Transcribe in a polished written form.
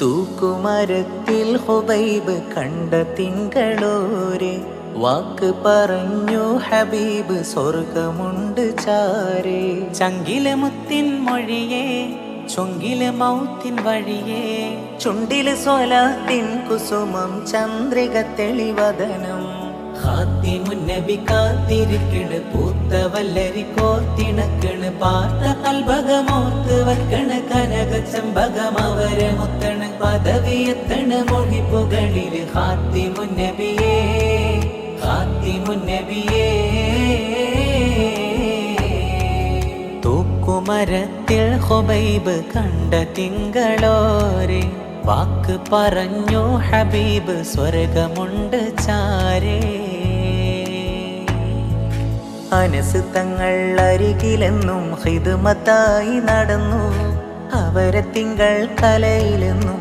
തൂക്കുമരത്തിൽ ഹുബൈബ് കണ്ട തിങ്കളോരെ വാക്ക് പറഞ്ഞു ഹബീബ് സ്വർഗമുണ്ട് ചാരേ. ചങ്കിലെ മുത്തിൻ മൊഴിയേ ചൊങ്കിലെ മൗത്തിൻ വഴിയേ, ചുണ്ടിലെ സ്വലാത്തിൻ കുസുമം ചന്ദ്രിക തെളിവദനം. ഖാത്തിമുന്നബി കാത്തിരിക്കണ് പൂത്ത വല്ലരി കോർത്തിണക്കണ്, പാർത്ത കൽഭകമോർത്ത് വെക്കണ് കനക ചെമ്പകം അവരെ മുത്തണ്, പദവിയെത്തണ് മൊഴിപ്പുകളില് ഖാത്തിമുന്നബിയേ ഖാത്തിമുന്നബിയേ. തൂക്കുമരത്തിൽ ഹുബൈബ് കണ്ട തിങ്കളോരെ വാക്ക് പറഞ്ഞു ഹബീബ് സ്വർഗമുണ്ട് ചാരേ. അനസ് തങ്ങൾ അരികിലെന്നും ഖിദ്മത്തായി നടന്നു, അവരെ തിങ്കൾ കലയിലെന്നും